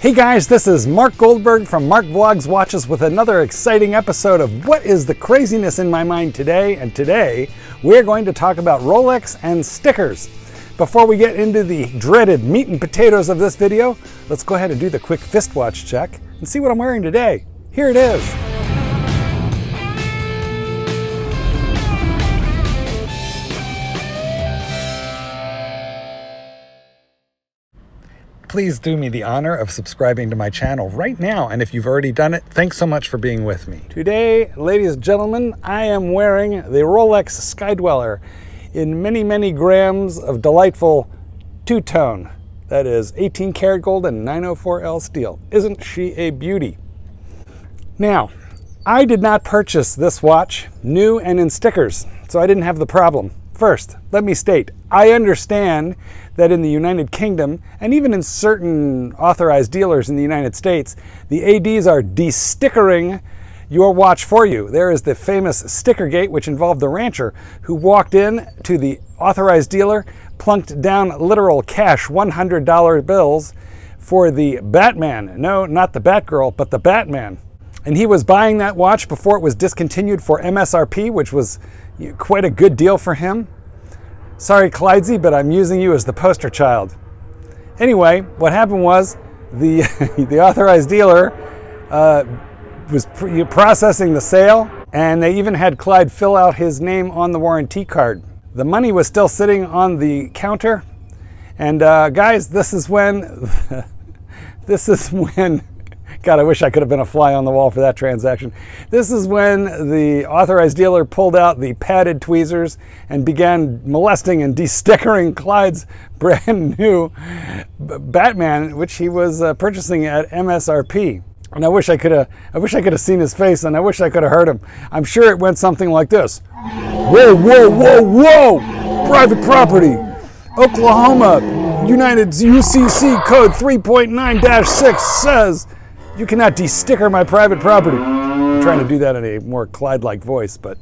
Hey guys, this is Marc Goldberg from Marc Vlogs Watches with another exciting episode of What is the Craziness in My Mind Today? And today we're going to talk about Rolex and stickers. Before we get into the dreaded meat and potatoes of this video, let's go ahead and do the quick fist watch check and see what I'm wearing today. Here it is. Please do me the honor of subscribing to my channel right now, and if you've already done it, thanks so much for being with me. Today, ladies and gentlemen, I am wearing the Rolex Skydweller in many, many grams of delightful two-tone. That is 18 karat gold and 904L steel. Isn't she a beauty? Now, I did not purchase this watch new and in stickers, so I didn't have the problem. First, let me state, I understand that in the United Kingdom, and even in certain authorized dealers in the United States, the ADs are de-stickering your watch for you. There is the famous Stickergate, which involved the rancher who walked in to the authorized dealer, plunked down literal cash $100 bills for the Batman. No, not the Batgirl, but the Batman. And he was buying that watch before it was discontinued for MSRP, which was quite a good deal for him. Sorry, Clydesy, but I'm using you as the poster child. Anyway, what happened was the authorized dealer was processing the sale, and they even had Clyde fill out his name on the warranty card. The money was still sitting on the counter, and guys, this is when God, I wish I could have been a fly on the wall for that transaction. This is when the authorized dealer pulled out the padded tweezers and began molesting and de-stickering Clyde's brand new Batman, which he was purchasing at MSRP. And I wish I could have seen his face, and I wish I could have heard him. I'm sure it went something like this. Whoa, whoa, whoa, whoa! Private property, Oklahoma, United UCC code 3.9-6 says, you cannot de-sticker my private property. I'm trying to do that in a more Clyde-like voice, but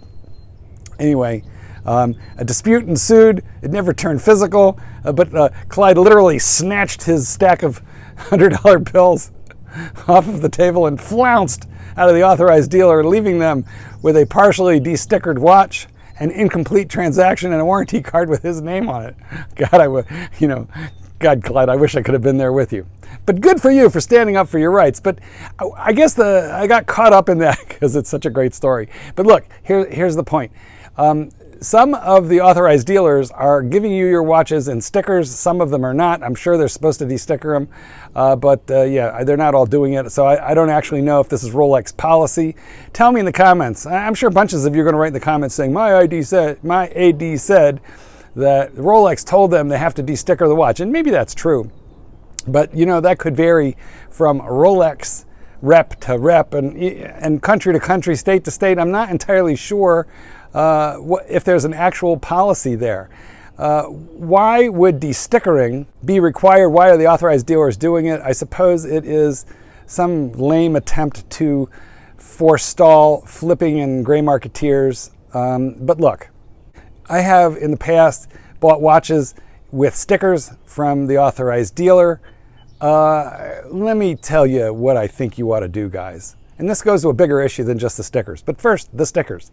anyway, a dispute ensued. It never turned physical, but Clyde literally snatched his stack of $100 bills off of the table and flounced out of the authorized dealer, leaving them with a partially de-stickered watch, an incomplete transaction, and a warranty card with his name on it. God, Clyde, I wish I could have been there with you. But good for you for standing up for your rights. But I guess I got caught up in that because it's such a great story. But look, here's the point. Some of the authorized dealers are giving you your watches in stickers. Some of them are not. I'm sure they're supposed to de-sticker them. Yeah, they're not all doing it. So I don't actually know if this is Rolex policy. Tell me in the comments. I'm sure bunches of you are going to write in the comments saying, my AD said that Rolex told them they have to de-sticker the watch. And maybe that's true. But, that could vary from Rolex rep to rep and country to country, state to state. I'm not entirely sure if there's an actual policy there. Why would de-stickering be required? Why are the authorized dealers doing it? I suppose it is some lame attempt to forestall flipping and gray marketeers. But look, I have in the past bought watches with stickers from the authorized dealer. Let me tell you what I think you ought to do, guys. And this goes to a bigger issue than just the stickers. But first, the stickers.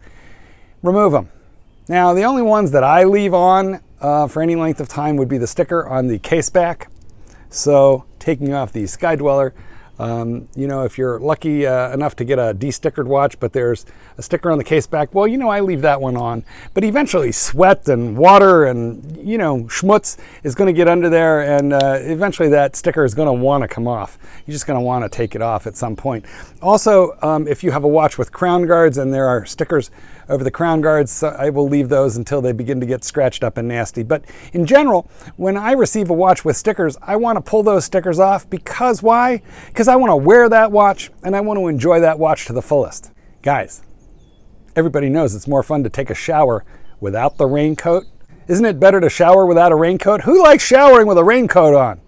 Remove them. Now, the only ones that I leave on for any length of time would be the sticker on the case back. So, taking off the Skydweller, if you're lucky enough to get a de-stickered watch, but there's a sticker on the case back, well, I leave that one on. But eventually sweat and water and, schmutz is going to get under there, and eventually that sticker is going to want to come off. You're just going to want to take it off at some point. Also, if you have a watch with crown guards and there are stickers over the crown guards, I will leave those until they begin to get scratched up and nasty. But in general, when I receive a watch with stickers, I want to pull those stickers off because why? Because I want to wear that watch and I want to enjoy that watch to the fullest. Guys, everybody knows it's more fun to take a shower without the raincoat. Isn't it better to shower without a raincoat? Who likes showering with a raincoat on?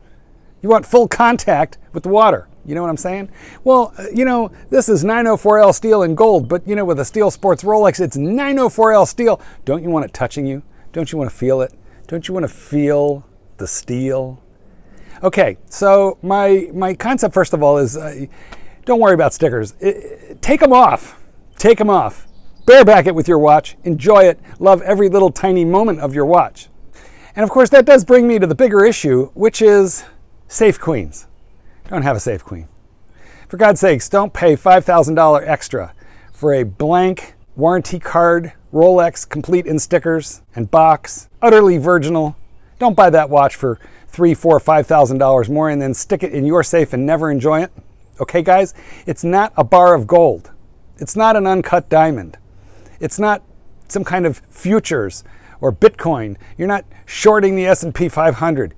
You want full contact with the water. You know what I'm saying? Well, this is 904L steel and gold, but with a Steel Sports Rolex, it's 904L steel. Don't you want it touching you? Don't you want to feel it? Don't you want to feel the steel? Okay, so my concept, first of all, is don't worry about stickers. Take them off. Take them off. Bareback it with your watch. Enjoy it. Love every little tiny moment of your watch. And of course, that does bring me to the bigger issue, which is safe queens. Don't have a safe queen. For God's sakes, don't pay $5,000 extra for a blank warranty card, Rolex, complete in stickers and box, utterly virginal. Don't buy that watch for $3,000, $4,000, $5,000 more and then stick it in your safe and never enjoy it. Okay, guys? It's not a bar of gold. It's not an uncut diamond. It's not some kind of futures or Bitcoin. You're not shorting the S&P 500.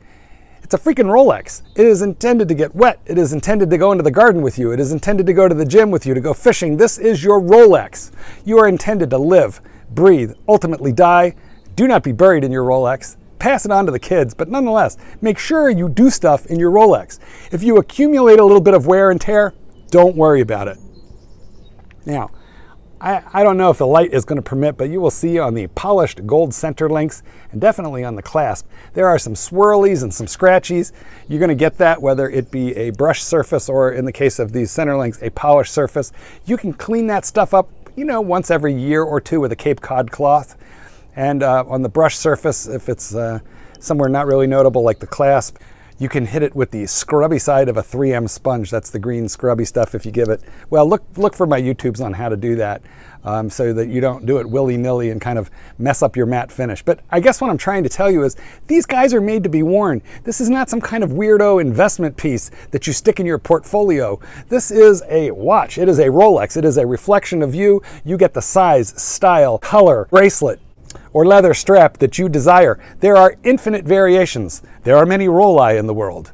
It's a freaking Rolex. It is intended to get wet. It is intended to go into the garden with you. It is intended to go to the gym with you, to go fishing. This is your Rolex. You are intended to live, breathe, ultimately die. Do not be buried in your Rolex. Pass it on to the kids, but nonetheless, make sure you do stuff in your Rolex. If you accumulate a little bit of wear and tear, don't worry about it. Now, I don't know if the light is going to permit, but you will see on the polished gold center links and definitely on the clasp, there are some swirlies and some scratchies. You're going to get that whether it be a brush surface or in the case of these center links, a polished surface. You can clean that stuff up, once every year or two with a Cape Cod cloth. And on the brush surface, if it's somewhere not really notable like the clasp, you can hit it with the scrubby side of a 3M sponge. That's the green scrubby stuff if you give it. Well, look for my YouTubes on how to do that so that you don't do it willy-nilly and kind of mess up your matte finish. But I guess what I'm trying to tell you is these guys are made to be worn. This is not some kind of weirdo investment piece that you stick in your portfolio. This is a watch. It is a Rolex. It is a reflection of you. You get the size, style, color, bracelet, or leather strap that you desire. There are infinite variations. There are many Rolei in the world,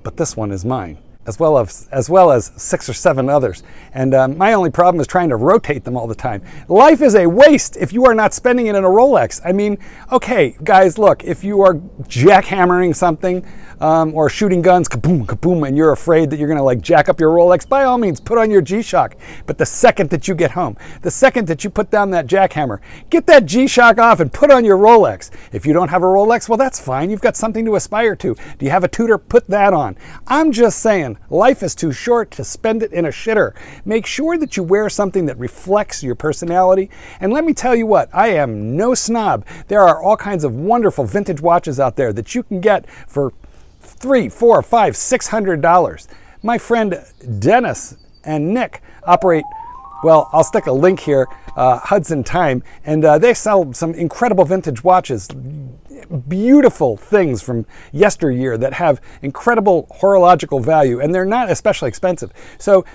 but this one is mine, as well as 6 or 7 others. And my only problem is trying to rotate them all the time. Life is a waste if you are not spending it in a Rolex. I mean, okay, guys, look, if you are jackhammering something or shooting guns, kaboom, kaboom, and you're afraid that you're going to like jack up your Rolex, by all means, put on your G-Shock. But the second that you get home, the second that you put down that jackhammer, get that G-Shock off and put on your Rolex. If you don't have a Rolex, well, that's fine. You've got something to aspire to. Do you have a Tudor? Put that on. I'm just saying, life is too short to spend it in a shitter. Make sure that you wear something that reflects your personality. And let me tell you what, I am no snob. There are all kinds of wonderful vintage watches out there that you can get for $300, $400, $500, $600. My friend Dennis and Nick operate, well, I'll stick a link here, Hudson Time, and they sell some incredible vintage watches, beautiful things from yesteryear that have incredible horological value, and they're not especially expensive. So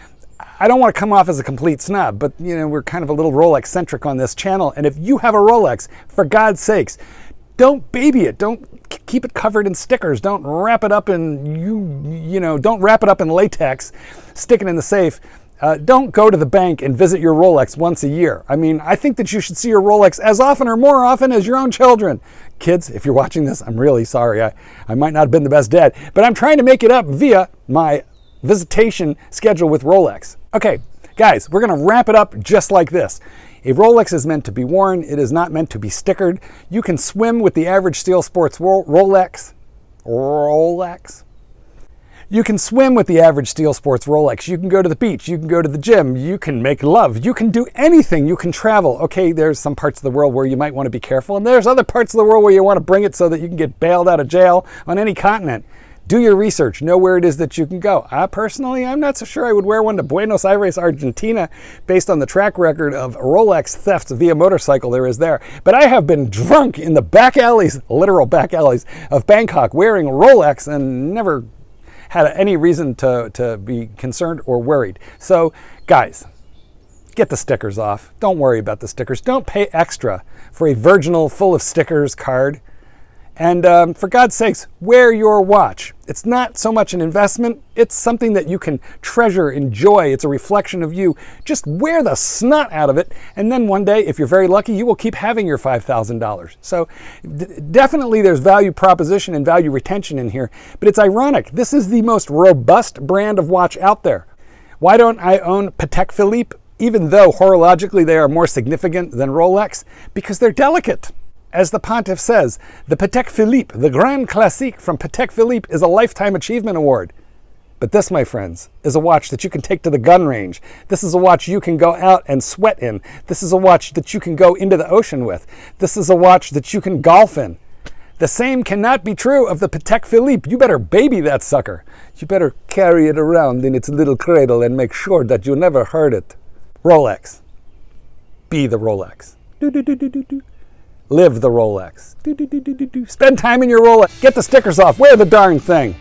I don't want to come off as a complete snob, but we're kind of a little Rolex-centric on this channel, and if you have a Rolex, for God's sakes, don't baby it. Don't keep it covered in stickers. Don't wrap it up in don't wrap it up in latex. Stick it in the safe. Don't go to the bank and visit your Rolex once a year. I mean, I think that you should see your Rolex as often or more often as your own children. Kids, if you're watching this, I'm really sorry. I might not have been the best dad, but I'm trying to make it up via my visitation schedule with Rolex. Okay, guys, we're going to wrap it up just like this. A Rolex is meant to be worn. It is not meant to be stickered. You can swim with the average Steel Sports Rolex. You can swim with the average Steel Sports Rolex. You can go to the beach. You can go to the gym. You can make love. You can do anything. You can travel. Okay, there's some parts of the world where you might want to be careful, and there's other parts of the world where you want to bring it so that you can get bailed out of jail on any continent. Do your research. Know where it is that you can go. Personally, I'm not so sure I would wear one to Buenos Aires, Argentina, based on the track record of Rolex thefts via motorcycle there is there. But I have been drunk in the back alleys, literal back alleys, of Bangkok wearing Rolex and never had any reason to be concerned or worried. So, guys, get the stickers off. Don't worry about the stickers. Don't pay extra for a virginal full of stickers card. And for God's sakes, wear your watch. It's not so much an investment. It's something that you can treasure, enjoy. It's a reflection of you. Just wear the snot out of it. And then one day, if you're very lucky, you will keep having your $5,000. So definitely there's value proposition and value retention in here. But it's ironic. This is the most robust brand of watch out there. Why don't I own Patek Philippe, even though horologically they are more significant than Rolex? Because they're delicate. As the pontiff says, the Patek Philippe, the Grand Classique from Patek Philippe, is a Lifetime Achievement Award. But this, my friends, is a watch that you can take to the gun range. This is a watch you can go out and sweat in. This is a watch that you can go into the ocean with. This is a watch that you can golf in. The same cannot be true of the Patek Philippe. You better baby that sucker. You better carry it around in its little cradle and make sure that you never hurt it. Rolex. Be the Rolex. Live the Rolex. Spend time in your Rolex. Get the stickers off. Wear the darn thing.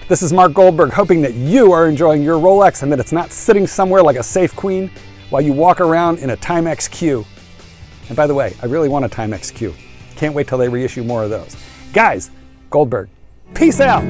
This is Marc Goldberg, hoping that you are enjoying your Rolex and that it's not sitting somewhere like a safe queen while you walk around in a Timex Q. And by the way, I really want a Timex Q. Can't wait till they reissue more of those. Guys, Goldberg, peace out.